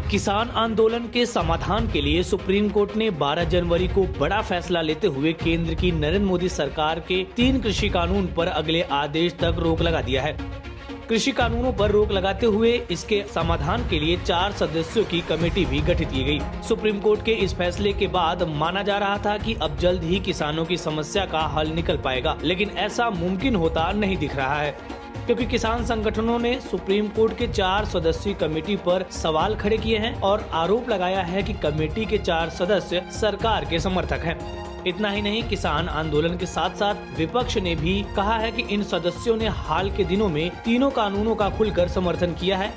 किसान आंदोलन के समाधान के लिए सुप्रीम कोर्ट ने 12 जनवरी को बड़ा फैसला लेते हुए केंद्र की नरेंद्र मोदी सरकार के 3 कृषि कानून पर अगले आदेश तक रोक लगा दिया है। कृषि कानूनों पर रोक लगाते हुए इसके समाधान के लिए 4 सदस्यों की कमेटी भी गठित की गई। सुप्रीम कोर्ट के इस फैसले के बाद माना जा रहा था कि अब जल्द ही किसानों की समस्या का हल निकल पाएगा, लेकिन ऐसा मुमकिन होता नहीं दिख रहा है, क्योंकि किसान संगठनों ने सुप्रीम कोर्ट के 4 सदस्यीय कमेटी पर सवाल खड़े किए हैं और आरोप लगाया है कि कमेटी के 4 सदस्य सरकार के समर्थक हैं। इतना ही नहीं, किसान आंदोलन के साथ साथ विपक्ष ने भी कहा है कि इन सदस्यों ने हाल के दिनों में तीनों कानूनों का खुलकर समर्थन किया है।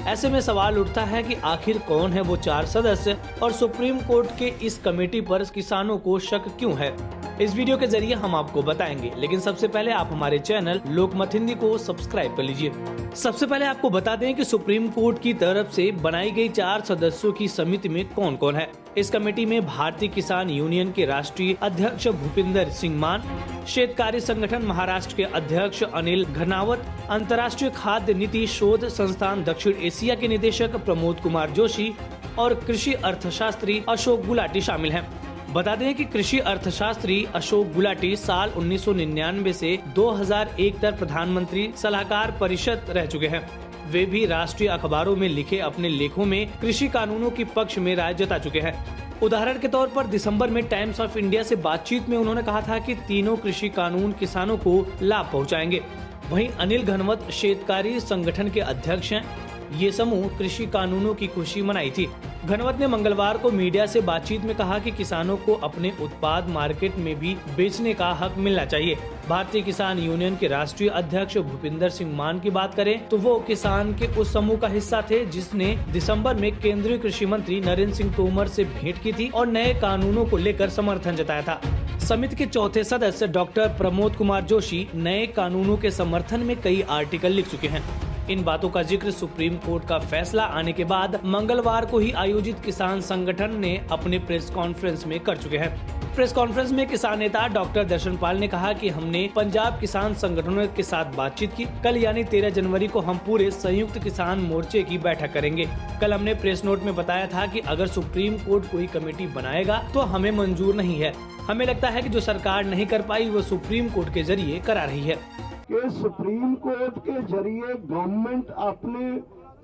ऐसे में सवाल उठता है कि आखिर कौन है वो 4 सदस्य और सुप्रीम कोर्ट के इस कमेटी पर किसानों को शक क्यों है। इस वीडियो के जरिए हम आपको बताएंगे, लेकिन सबसे पहले आप हमारे चैनल लोकमत हिंदी को सब्सक्राइब कर लीजिए। सबसे पहले आपको बता दें कि सुप्रीम कोर्ट की तरफ से बनाई गई 4 सदस्यों की समिति में कौन कौन है। इस कमेटी में भारतीय किसान यूनियन के राष्ट्रीय अध्यक्ष भूपिंदर सिंह मान, शेतकारी संगठन महाराष्ट्र के अध्यक्ष अनिल घनावत, अंतर्राष्ट्रीय खाद्य नीति शोध संस्थान दक्षिण एशिया के निदेशक प्रमोद कुमार जोशी और कृषि अर्थशास्त्री अशोक गुलाटी शामिल हैं। बता दें कि कृषि अर्थशास्त्री अशोक गुलाटी साल 1999 से 2001 तक प्रधानमंत्री सलाहकार परिषद रह चुके हैं। वे भी राष्ट्रीय अखबारों में लिखे अपने लेखों में कृषि कानूनों के पक्ष में राय जता चुके हैं। उदाहरण के तौर पर दिसंबर में टाइम्स ऑफ इंडिया से बातचीत में उन्होंने कहा था कि तीनों कृषि कानून किसानों को लाभ पहुंचाएंगे। वहीं अनिल घनवत शेतकारी संगठन के अध्यक्ष हैं। ये समूह कृषि कानूनों की खुशी मनाई थी। घनवत ने मंगलवार को मीडिया से बातचीत में कहा कि किसानों को अपने उत्पाद मार्केट में भी बेचने का हक मिलना चाहिए। भारतीय किसान यूनियन के राष्ट्रीय अध्यक्ष भूपिंदर सिंह मान की बात करें तो वो किसान के उस समूह का हिस्सा थे जिसने दिसंबर में केंद्रीय कृषि मंत्री नरेंद्र सिंह तोमर से भेंट की थी और नए कानूनों को लेकर समर्थन जताया था। समिति के चौथे सदस्य डॉक्टर प्रमोद कुमार जोशी नए कानूनों के समर्थन में कई आर्टिकल लिख चुके हैं। इन बातों का जिक्र सुप्रीम कोर्ट का फैसला आने के बाद मंगलवार को ही आयोजित किसान संगठन ने अपने प्रेस कॉन्फ्रेंस में कर चुके हैं। प्रेस कॉन्फ्रेंस में किसान नेता डॉक्टर दर्शनपाल ने कहा कि हमने पंजाब किसान संगठनों के साथ बातचीत की। कल यानी 13 जनवरी को हम पूरे संयुक्त किसान मोर्चे की बैठक करेंगे। कल हमने प्रेस नोट में बताया था कि अगर सुप्रीम कोर्ट कोई कमेटी बनाएगा तो हमें मंजूर नहीं है। हमें लगता है कि जो सरकार नहीं कर पाई वो सुप्रीम कोर्ट के जरिए करा रही है। कि सुप्रीम कोर्ट के जरिए गवर्नमेंट अपने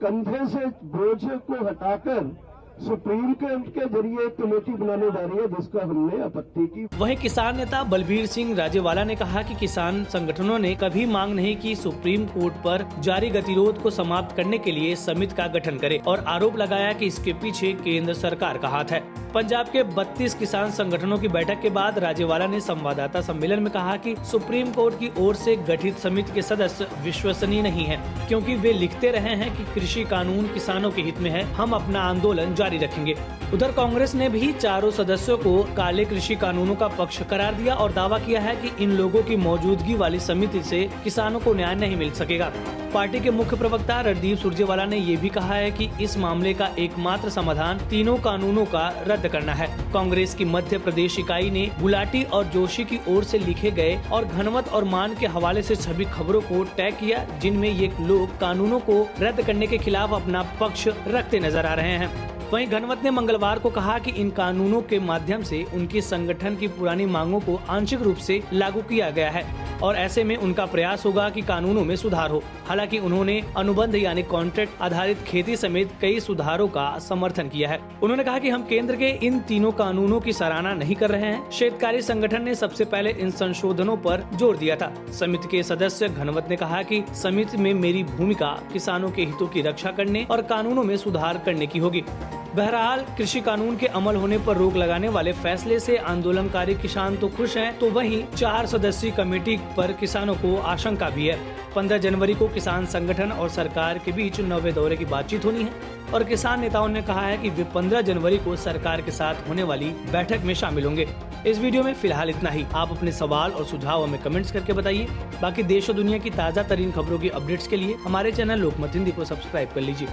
कंधे से बोझ को हटाकर सुप्रीम कोर्ट के जरिए कमेटी बनाने जा रही है, जिसका हमने आपत्ति की। वहीं किसान नेता बलबीर सिंह राजेवाला ने कहा कि किसान संगठनों ने कभी मांग नहीं की सुप्रीम कोर्ट पर जारी गतिरोध को समाप्त करने के लिए समिति का गठन करे और आरोप लगाया कि इसके पीछे केंद्र सरकार का हाथ है। पंजाब के 32 किसान संगठनों की बैठक के बाद राजेवाला ने संवाददाता सम्मेलन में कहा कि सुप्रीम कोर्ट की ओर से गठित समिति के सदस्य विश्वसनीय नहीं है, क्योंकि वे लिखते रहे हैं कि कृषि कानून किसानों के हित में है, हम अपना आंदोलन जारी रखेंगे। उधर कांग्रेस ने भी चारों सदस्यों को काले कृषि कानूनों का पक्ष करार दिया और दावा किया है कि इन लोगों की मौजूदगी वाली समिति से किसानों को न्याय नहीं मिल सकेगा। पार्टी के मुख्य प्रवक्ता रणदीप सुरजेवाला ने ये भी कहा है कि इस मामले का एकमात्र समाधान तीनों कानूनों का रद्द करना है। कांग्रेस की मध्य प्रदेश इकाई ने गुलाटी और जोशी की ओर से लिखे गए और घनवत और मान के हवाले से सभी खबरों को टैग किया, जिनमें ये लोग कानूनों को रद्द करने के खिलाफ अपना पक्ष रखते नजर आ रहे हैं। वहीं घनवत ने मंगलवार को कहा कि इन कानूनों के माध्यम से उनकी संगठन की पुरानी मांगों को आंशिक रूप से लागू किया गया है और ऐसे में उनका प्रयास होगा कि कानूनों में सुधार हो। हालांकि उन्होंने अनुबंध यानी कॉन्ट्रैक्ट आधारित खेती समेत कई सुधारों का समर्थन किया है। उन्होंने कहा कि हम केंद्र के इन तीनों कानूनों की सराहना नहीं कर रहे हैं। शेतकारी संगठन ने सबसे पहले इन संशोधनों पर जोर दिया था। समिति के सदस्य घनवत ने कहा कि समिति में मेरी भूमिका किसानों के हितों की रक्षा करने और कानूनों में सुधार करने की होगी। बहरहाल कृषि कानून के अमल होने पर रोक लगाने वाले फैसले से आंदोलनकारी किसान तो खुश हैं, तो वहीं 4 सदस्यीय कमेटी पर किसानों को आशंका भी है। 15 जनवरी को किसान संगठन और सरकार के बीच 9वें दौरे की बातचीत होनी है और किसान नेताओं ने कहा है कि वे 15 जनवरी को सरकार के साथ होने वाली बैठक में शामिल होंगे। इस वीडियो में फिलहाल इतना ही। आप अपने सवाल और सुझाव हमें कमेंट्स करके बताइए। बाकी देश और दुनिया की ताज़ा तरीन खबरों की अपडेट्स के लिए हमारे चैनल लोकमत हिंदी को सब्सक्राइब कर लीजिए।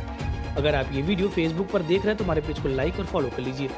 अगर आप ये वीडियो फेसबुक पर देख रहे हैं तो हमारे पेज को लाइक और फॉलो कर लीजिए।